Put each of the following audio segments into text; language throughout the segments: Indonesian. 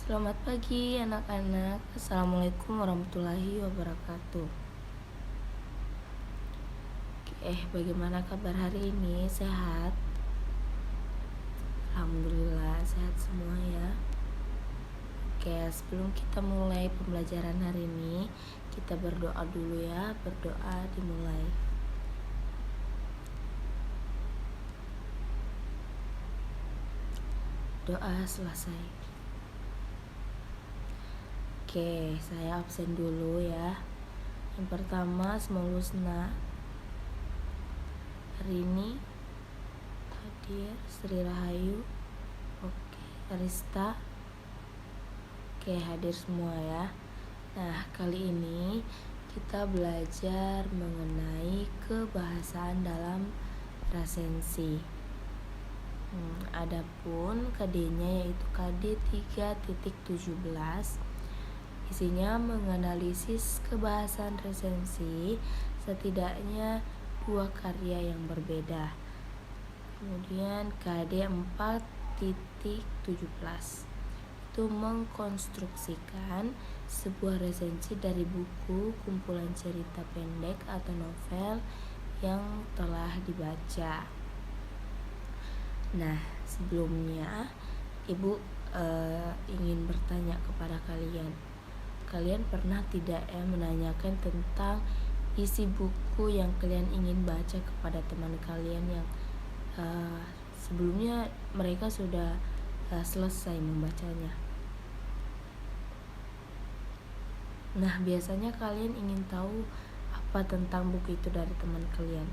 Selamat pagi anak-anak. Assalamualaikum warahmatullahi wabarakatuh. Bagaimana kabar hari ini? Sehat? Alhamdulillah sehat semua ya. Sebelum kita mulai pembelajaran hari ini, kita berdoa dulu ya. Berdoa dimulai. Doa selesai. Saya absen dulu ya. Yang pertama, semoga husna. Hari ini hadir Sri Rahayu, Arista, hadir semua ya. Nah, kali ini kita belajar mengenai kebahasaan dalam resensi. Adapun KD-nya yaitu KD 3.17. Isinya menganalisis kebahasaan resensi setidaknya 2 karya yang berbeda. Kemudian KD 4.17 itu mengkonstruksikan sebuah resensi dari buku kumpulan cerita pendek atau novel yang telah dibaca. Nah, sebelumnya Ibu ingin bertanya kepada kalian. Kalian pernah tidak menanyakan tentang isi buku yang kalian ingin baca kepada teman kalian yang sebelumnya mereka sudah selesai membacanya? Nah, biasanya kalian ingin tahu apa tentang buku itu dari teman kalian.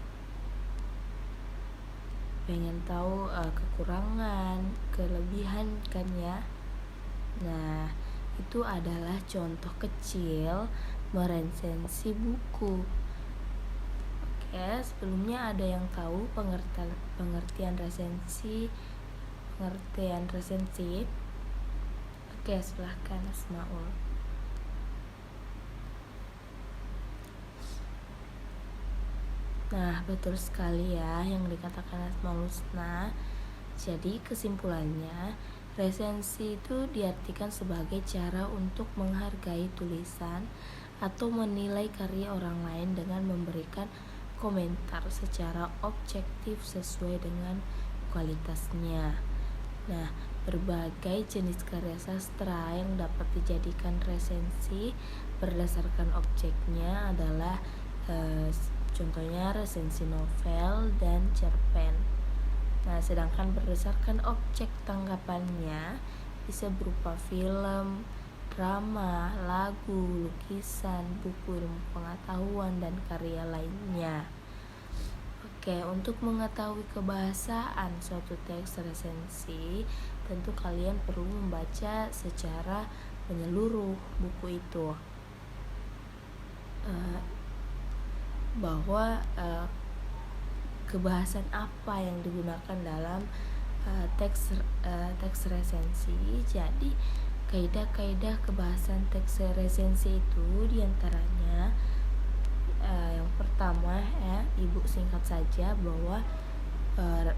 Pengen tahu kekurangan, kelebihan kan ya. Nah, itu adalah contoh kecil meresensi buku. Sebelumnya ada yang tahu pengertian resensi? Silahkan Asmaul. Nah, betul sekali ya yang dikatakan Asmaul Husna. Jadi kesimpulannya, resensi itu diartikan sebagai cara untuk menghargai tulisan atau menilai karya orang lain dengan memberikan komentar secara objektif sesuai dengan kualitasnya. Nah, berbagai jenis karya sastra yang dapat dijadikan resensi berdasarkan objeknya adalah contohnya resensi novel dan cerpen. Nah, sedangkan berdasarkan objek tanggapannya bisa berupa film, drama, lagu, lukisan, buku ilmu pengetahuan, dan karya lainnya. Untuk mengetahui kebahasaan suatu teks resensi, tentu kalian perlu membaca secara menyeluruh buku itu. Bahwa kebahasan apa yang digunakan dalam teks resensi. Jadi kaidah-kaidah kebahasan teks resensi itu diantaranya yang pertama Ibu singkat saja bahwa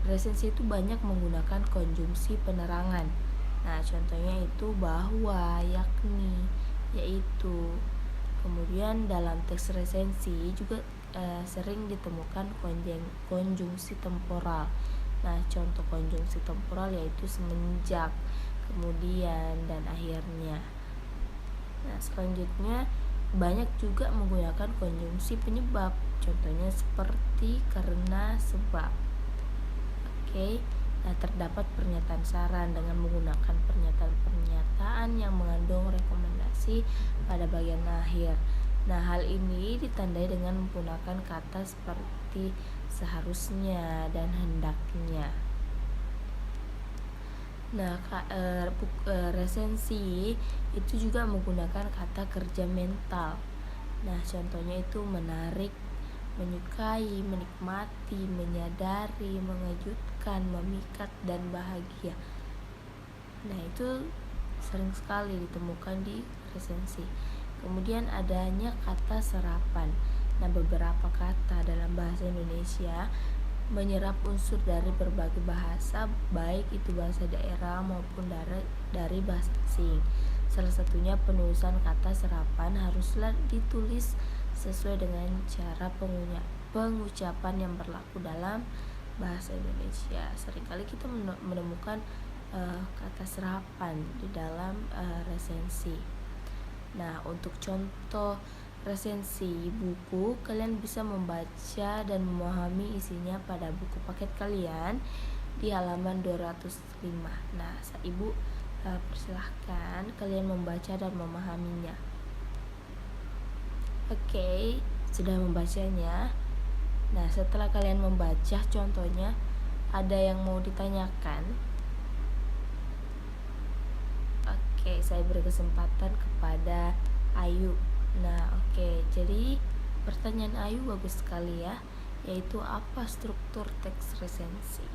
resensi itu banyak menggunakan konjungsi penerangan. Nah, contohnya itu bahwa, yakni, yaitu. Kemudian dalam teks resensi juga sering ditemukan konjungsi temporal. Nah, contoh konjungsi temporal yaitu semenjak, kemudian, dan akhirnya. Nah, selanjutnya banyak juga menggunakan konjungsi penyebab. Contohnya seperti karena, sebab. Nah, terdapat pernyataan saran dengan menggunakan pernyataan-pernyataan yang mengandung rekomendasi pada bagian akhir. Nah, hal ini ditandai dengan menggunakan kata seperti seharusnya dan hendaknya. Nah, resensi itu juga menggunakan kata kerja mental. Nah, contohnya itu menarik, menyukai, menikmati, menyadari, mengejutkan, memikat, dan bahagia. Nah, itu sering sekali ditemukan di resensi. Kemudian adanya kata serapan. Nah, beberapa kata dalam bahasa Indonesia menyerap unsur dari berbagai bahasa, baik itu bahasa daerah maupun dari bahasa asing. Salah satunya penulisan kata serapan haruslah ditulis sesuai dengan cara pengucapan yang berlaku dalam bahasa Indonesia. Seringkali kita menemukan kata serapan di dalam resensi. Nah, untuk contoh resensi buku, kalian bisa membaca dan memahami isinya pada buku paket kalian di halaman 205. Nah, Ibu persilahkan kalian membaca dan memahaminya. Oke, sudah membacanya. Nah, setelah kalian membaca contohnya, ada yang mau ditanyakan? Oke, saya beri kesempatan kepada Ayu. Nah, oke. Jadi pertanyaan Ayu bagus sekali ya, yaitu apa struktur teks resensi.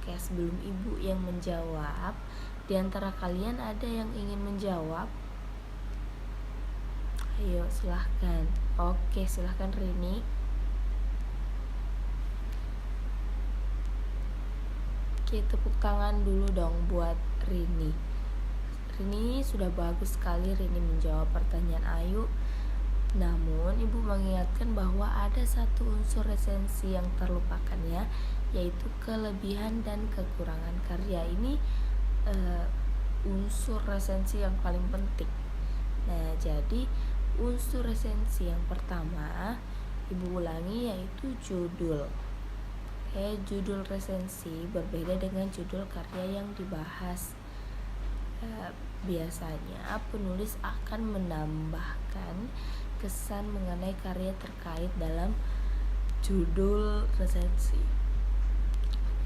Oke, sebelum Ibu yang menjawab, di antara kalian ada yang ingin menjawab? Ayo, silahkan. Oke, silahkan Rini. Oke, tepuk tangan dulu dong buat Rini. Rini sudah bagus sekali Rini menjawab pertanyaan Ayu. Namun Ibu mengingatkan bahwa ada satu unsur resensi yang terlupakan ya, yaitu kelebihan dan kekurangan karya. Ini unsur resensi yang paling penting. Nah, jadi unsur resensi yang pertama Ibu ulangi, yaitu judul. Oke, judul resensi berbeda dengan judul karya yang dibahas. Biasanya penulis akan menambahkan kesan mengenai karya terkait dalam judul resensi.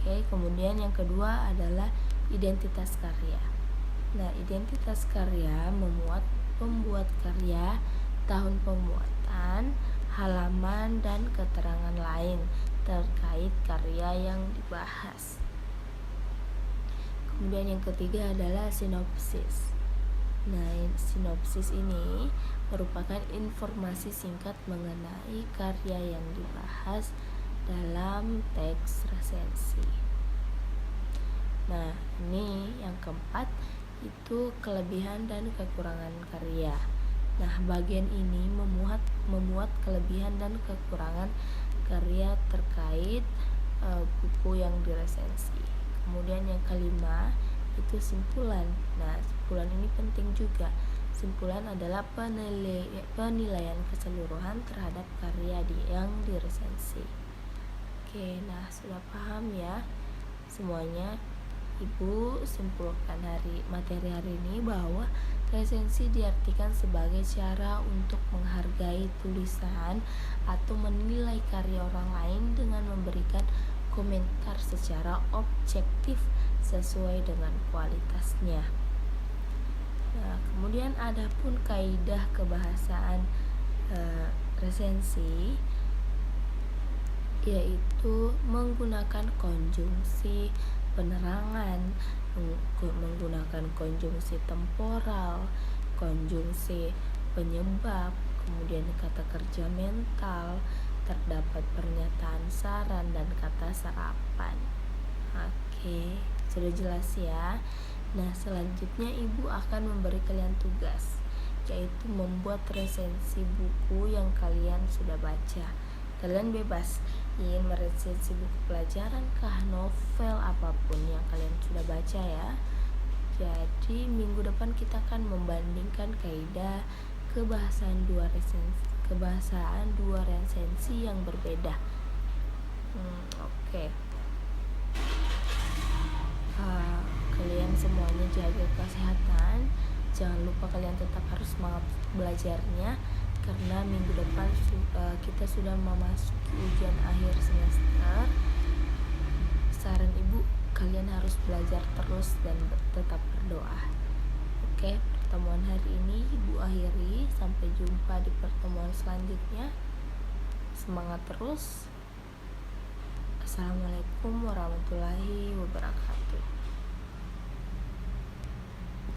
Oke, kemudian yang kedua adalah identitas karya. Nah, identitas karya memuat pembuat karya, tahun pembuatan, halaman, dan keterangan lain terkait karya yang dibahas. Kemudian yang ketiga adalah sinopsis. Nah, sinopsis ini merupakan informasi singkat mengenai karya yang dibahas dalam teks resensi. Nah, ini yang keempat itu kelebihan dan kekurangan karya. Nah, bagian ini memuat kelebihan dan kekurangan karya terkait buku yang diresensi. Kemudian yang kelima itu simpulan. Nah, simpulan ini penting juga. Simpulan adalah penilaian keseluruhan terhadap karya yang diresensi. Oke, nah sudah paham ya semuanya. Ibu simpulkan materi hari ini bahwa resensi diartikan sebagai cara untuk menghargai tulisan atau menilai karya orang lain dengan memberikan komentar secara objektif sesuai dengan kualitasnya. Nah, kemudian ada pun kaidah kebahasaan resensi, yaitu menggunakan konjungsi penerangan, menggunakan konjungsi temporal, konjungsi penyebab, kemudian kata kerja mental, terdapat pernyataan saran dan kata serapan. Oke, sudah jelas ya. Nah, selanjutnya Ibu akan memberi kalian tugas, yaitu membuat resensi buku yang kalian sudah baca. Kalian bebas ingin meresensi buku pelajaran kah, novel, apapun yang kalian sudah baca ya. Jadi minggu depan kita akan membandingkan kaidah kebahasaan dua resensi yang berbeda. Oke. Kalian semuanya jaga kesehatan. Jangan lupa kalian tetap harus semangat belajarnya, karena minggu depan kita sudah memasuki ujian akhir semester. Saran Ibu, kalian harus belajar terus dan tetap berdoa. Oke, pertemuan hari ini Ibu akhiri. Sampai jumpa di pertemuan selanjutnya. Semangat terus. Assalamualaikum warahmatullahi wabarakatuh.